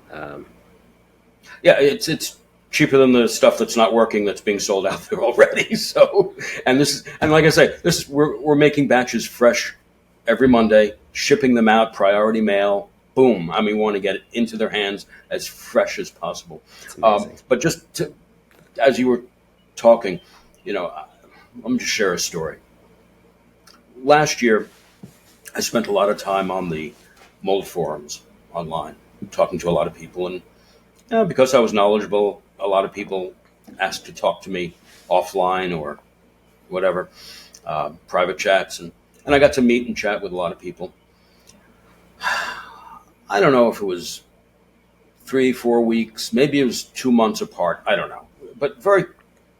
Yeah, it's cheaper than the stuff that's not working that's being sold out there already. So, and like I say, we're making batches fresh every Monday, shipping them out, priority mail. Boom! We want to get it into their hands as fresh as possible. But as you were talking, let me just share a story. Last year, I spent a lot of time on the mold forums online, talking to a lot of people, and because I was knowledgeable, a lot of people asked to talk to me offline or whatever, private chats, and I got to meet and chat with a lot of people. I don't know if it was 3-4 weeks, maybe it was 2 months apart, I don't know, but very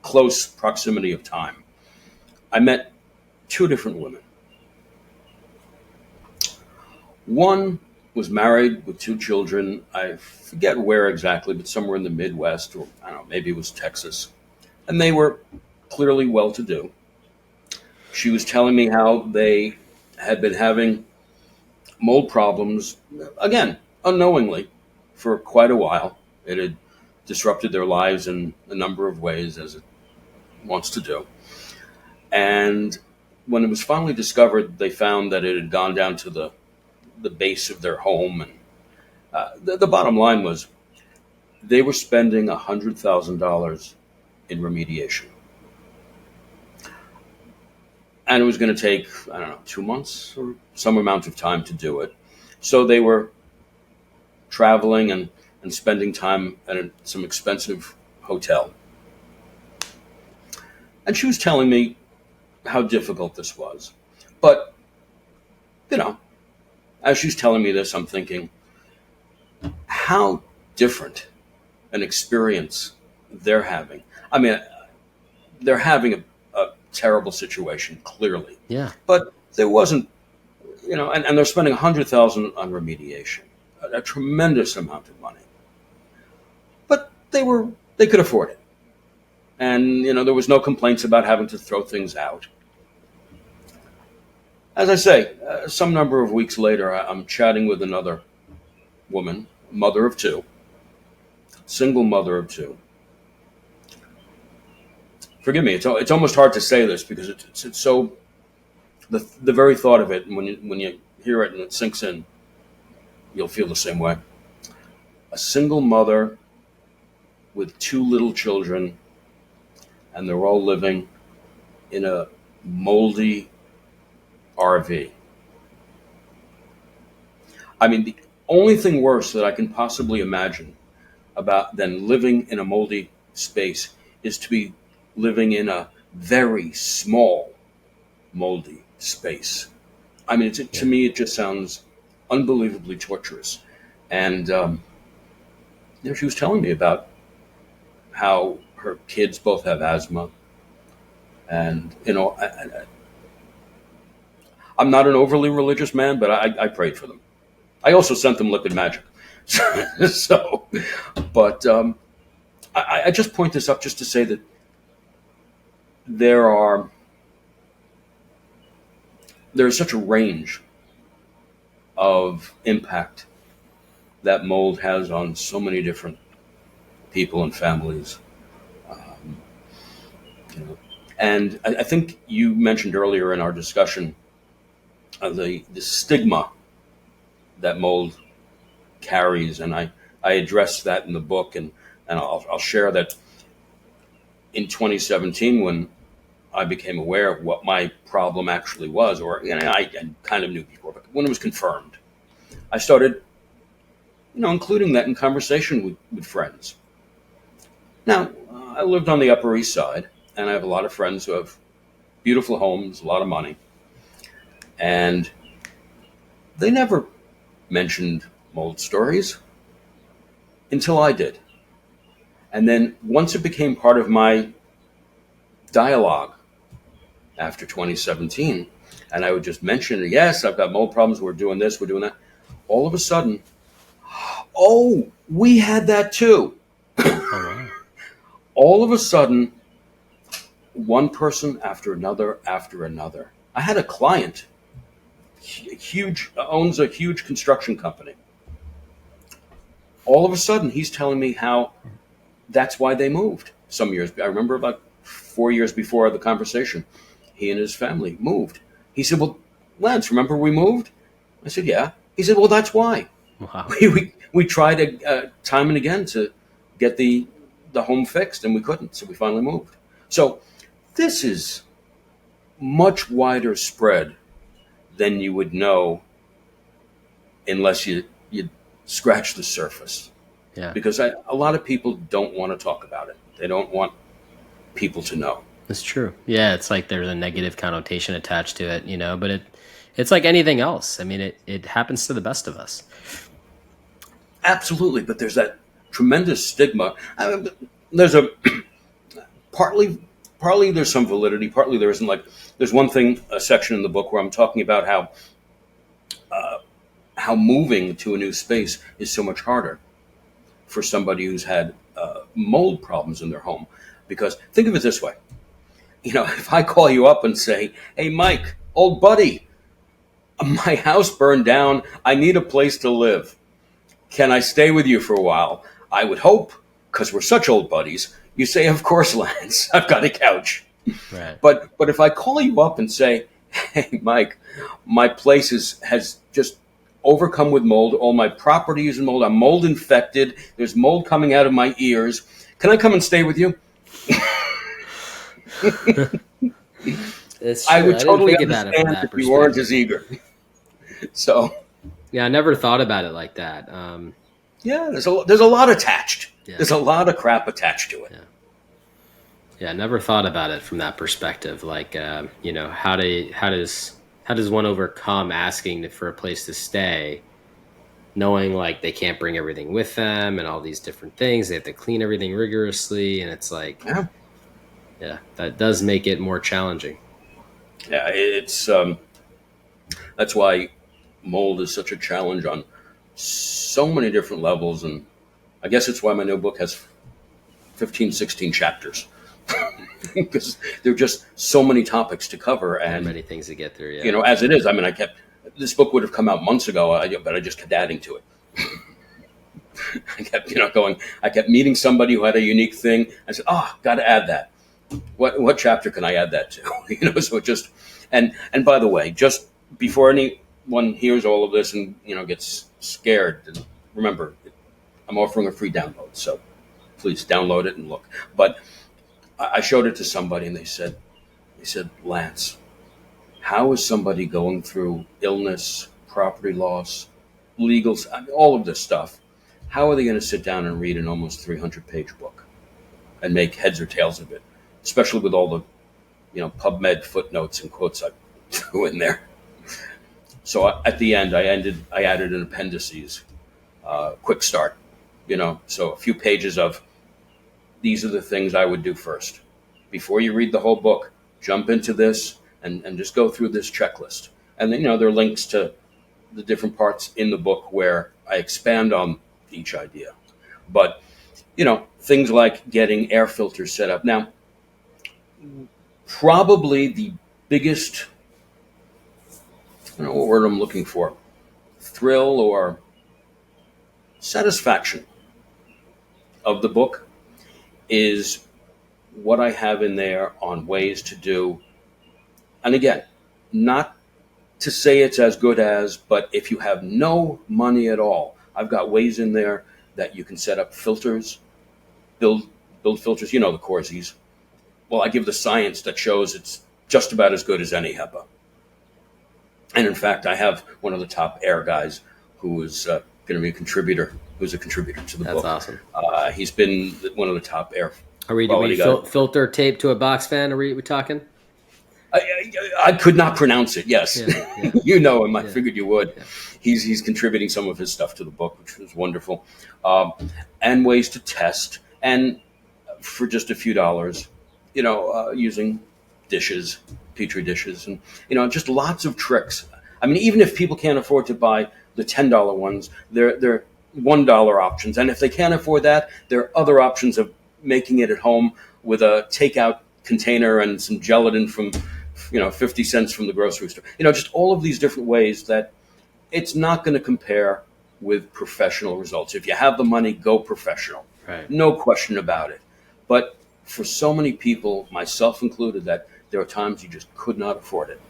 close proximity of time. I met 2 different women. One was married with 2 children. I forget where exactly, but somewhere in the Midwest, or I don't know, maybe it was Texas. And they were clearly well-to-do. She was telling me how they had been having mold problems, again, unknowingly, for quite a while. It had disrupted their lives in a number of ways, as it wants to do. And when it was finally discovered, they found that it had gone down to the base of their home. And the bottom line was they were spending $100,000 in remediation. And it was going to take, 2 months or some amount of time to do it. So they were traveling and spending time at some expensive hotel. And she was telling me how difficult this was. But, as she's telling me this, I'm thinking, how different an experience they're having. They're having a terrible situation, clearly. Yeah. But there wasn't, and they're spending $100,000 on remediation, a tremendous amount of money. But they could afford it. And, there was no complaints about having to throw things out. As I say, some number of weeks later, I'm chatting with another woman, mother of 2, single mother of two. Forgive me, it's almost hard to say this because it's so, the very thought of it, when you hear it and it sinks in, you'll feel the same way. A single mother with two little children, and they're all living in a moldy RV. I mean, the only thing worse that I can possibly imagine than living in a moldy space is to be living in a very small moldy space. I mean, to me, it just sounds unbelievably torturous. And she was telling me about how her kids both have asthma. And, I'm not an overly religious man, but I prayed for them. I also sent them Lipid Magic. But I just point this up just to say that there's such a range of impact that mold has on so many different people and families. And I think you mentioned earlier in our discussion the stigma that mold carries, and I addressed that in the book, and I'll share that in 2017 when I became aware of what my problem actually was, or I kind of knew before, but when it was confirmed, I started including that in conversation with friends. Now, I lived on the Upper East Side, and I have a lot of friends who have beautiful homes, a lot of money, and they never mentioned mold stories until I did. And then once it became part of my dialogue after 2017, and I would just mention, yes, I've got mold problems, we're doing this, we're doing that, all of a sudden, oh, we had that too. Oh, wow. All of a sudden, one person after another. I had a client, owns a huge construction company. All of a sudden, he's telling me how that's why they moved. Some years, I remember about 4 years before the conversation, he and his family moved. He said, well, Lance, remember we moved? I said, yeah. He said, well, that's why. Wow. We tried time and again to get the home fixed, and we couldn't, so we finally moved. So this is much wider spread than you would know unless you scratch the surface. Yeah. Because a lot of people don't want to talk about it. They don't want people to know. It's true. Yeah, it's like there's a negative connotation attached to it, but it's like anything else. I mean, it happens to the best of us. Absolutely, but there's that tremendous stigma. There's partly there's some validity, partly there isn't. Like, there's a section in the book where I'm talking about how moving to a new space is so much harder for somebody who's had mold problems in their home. Because think of it this way. If I call you up and say, hey, Mike, old buddy, my house burned down. I need a place to live. Can I stay with you for a while? I would hope, because we're such old buddies, you say, of course, Lance, I've got a couch. Right. But if I call you up and say, hey, Mike, my place has just overcome with mold. All my property is in mold. I'm mold infected. There's mold coming out of my ears. Can I come and stay with you? I would totally understand if you weren't as eager. So, yeah, I never thought about it like that. Yeah, there's a lot attached. Yeah. There's a lot of crap attached to it. Yeah, I never thought about it from that perspective. Like, how does one overcome asking for a place to stay, knowing like they can't bring everything with them and all these different things. They have to clean everything rigorously, and it's like, yeah, that does make it more challenging. Yeah, it's that's why mold is such a challenge on so many different levels, and I guess it's why my new book has 15, 16 chapters. Because there are just so many topics to cover and many things to get through. Yeah. As it is. I mean, this book would have come out months ago, but I just kept adding to it. I kept, going. I kept meeting somebody who had a unique thing. I said, got to add that. What chapter can I add that to? So it just, and by the way, just before anyone hears all of this and, gets scared, and remember, I'm offering a free download. So please download it and look. But I showed it to somebody and they said, Lance, how is somebody going through illness, property loss, legals, all of this stuff? How are they going to sit down and read an almost 300-page book and make heads or tails of it, especially with all the, PubMed footnotes and quotes I threw in there? So at the end, I added an appendices, quick start, so a few pages of these are the things I would do first. Before you read the whole book, jump into this and just go through this checklist. And then, there are links to the different parts in the book where I expand on each idea. But, things like getting air filters set up. Now, probably the biggest, I don't know what word I'm looking for, thrill or satisfaction of the book is what I have in there on ways to do. And again, not to say it's as good as, but if you have no money at all, I've got ways in there that you can set up filters, build filters, the Corsies. Well, I give the science that shows it's just about as good as any HEPA. And in fact, I have one of the top air guys who is going to be a contributor to the book. That's awesome. He's been one of the top air. Are we filter tape to a box fan? Are we talking? I could not pronounce it. Yes, yeah. You know him. I figured you would. Yeah. He's contributing some of his stuff to the book, which was wonderful, and ways to test, and for just a few dollars, using dishes, petri dishes, and just lots of tricks. I mean, even if people can't afford to buy the $10 ones, they're $1 options, and if they can't afford that, there are other options of making it at home with a takeout container and some gelatin from 50 cents from the grocery store. Just all of these different ways that it's not going to compare with professional results. If you have the money, go professional. Right. No question about it. But for so many people, myself included, that there are times you just could not afford it.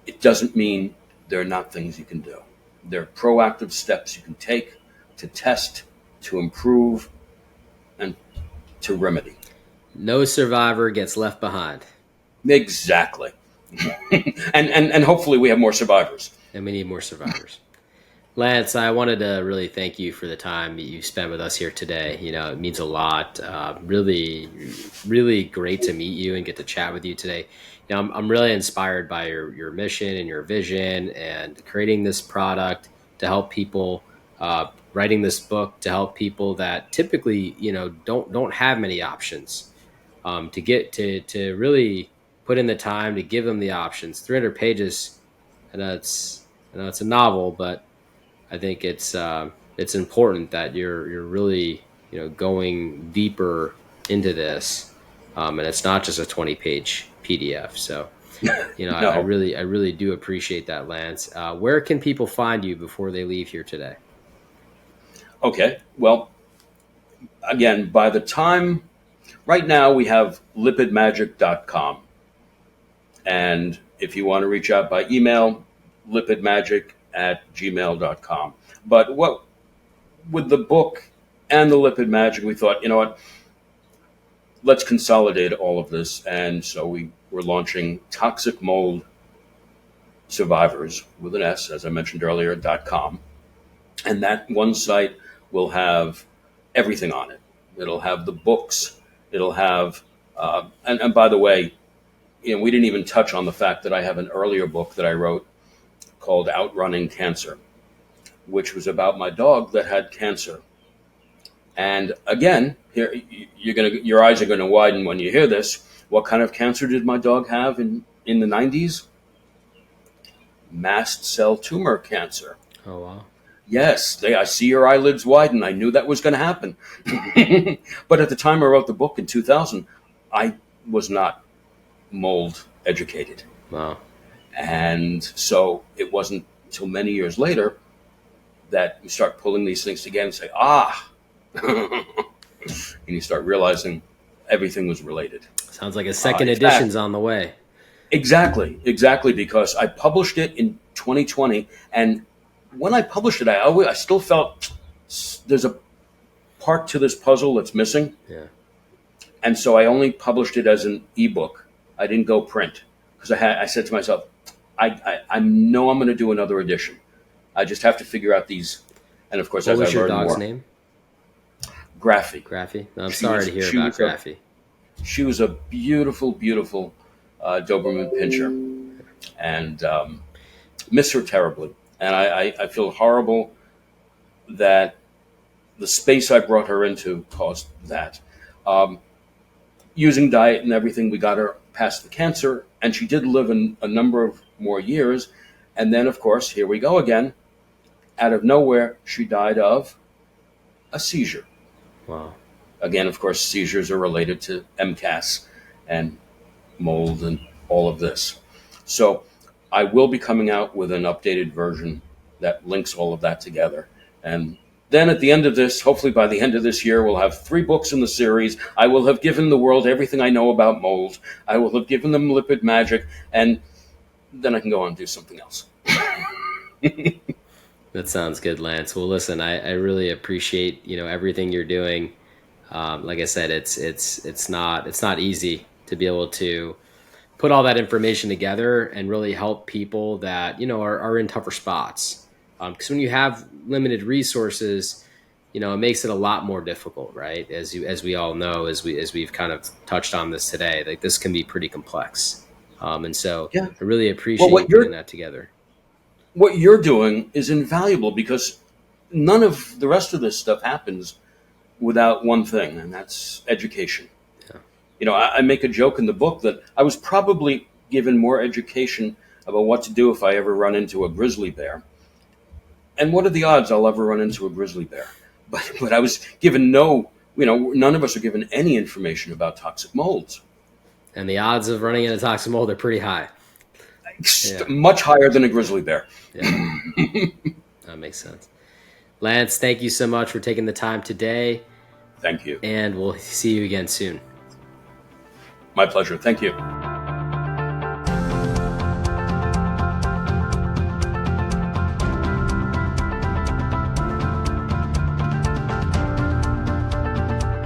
It doesn't mean there are not things you can do. There are proactive steps you can take to test, to improve, and to remedy. No survivor gets left behind. Exactly. and hopefully we have more survivors. And we need more survivors. Lance, I wanted to really thank you for the time that you spent with us here today. It means a lot. Really, really great to meet you and get to chat with you today. I'm really inspired by your mission and your vision and creating this product to help people, writing this book to help people that typically, don't have many options. To get to really put in the time to give them the options. 300 pages, I know it's a novel, but I think it's important that you're really going deeper into this, and it's not just a 20-page PDF. So no. I really do appreciate that, Lance. Where can people find you before they leave here today? Okay, well, again, by the time. Right now, we have lipidmagic.com. And if you want to reach out by email, lipidmagic@gmail.com. But with the book and the Lipid Magic, we thought, let's consolidate all of this. And so we're launching Toxic Mold Survivors with an S, as I mentioned earlier, .com. And that one site will have everything on it. It'll have the books. It'll have, and by the way, we didn't even touch on the fact that I have an earlier book that I wrote called Outrunning Cancer, which was about my dog that had cancer. And again, here your eyes are going to widen when you hear this. What kind of cancer did my dog have in the 90s? Mast cell tumor cancer. Oh, wow. Yes, I see your eyelids widen. I knew that was going to happen. But at the time I wrote the book in 2000, I was not mold educated. Wow. And so it wasn't until many years later that you start pulling these things together and say, and you start realizing everything was related. Sounds like a second edition's on the way. Exactly, because I published it in 2020, and when I published it, I still felt there's a part to this puzzle that's missing. Yeah. And so I only published it as an ebook. I didn't go print because I said to myself, I know I'm going to do another edition. I just have to figure out these. And of course, what as I was your learn dog's more, name? Graffy. I'm sorry to hear about Graffy. She was a beautiful, beautiful Doberman Pinscher, and miss her terribly. And I feel horrible that the space I brought her into caused that. Using diet and everything, we got her past the cancer, and she did live a number of more years. And then, of course, here we go again. Out of nowhere, she died of a seizure. Wow. Again, of course, seizures are related to MCAS and mold and all of this. So I will be coming out with an updated version that links all of that together. And then at the end of this, hopefully by the end of this year, we'll have 3 books in the series. I will have given the world everything I know about mold. I will have given them Lipid Magic, and then I can go on and do something else. That sounds good, Lance. Well, listen, I really appreciate, everything you're doing. Like I said, it's not easy to be able to put all that information together and really help people that, are in tougher spots. Because when you have limited resources, it makes it a lot more difficult, right? As we all know, as we've kind of touched on this today, like this can be pretty complex. And so I really appreciate you putting that together. What you're doing is invaluable because none of the rest of this stuff happens without one thing, and that's education. Yeah. I make a joke in the book that I was probably given more education about what to do if I ever run into a grizzly bear. And what are the odds I'll ever run into a grizzly bear? But I was given none of us are given any information about toxic molds. And the odds of running into toxic mold are pretty high. Much higher than a grizzly bear. Yeah. That makes sense. Lance, thank you so much for taking the time today. Thank you. And we'll see you again soon. My pleasure. Thank you.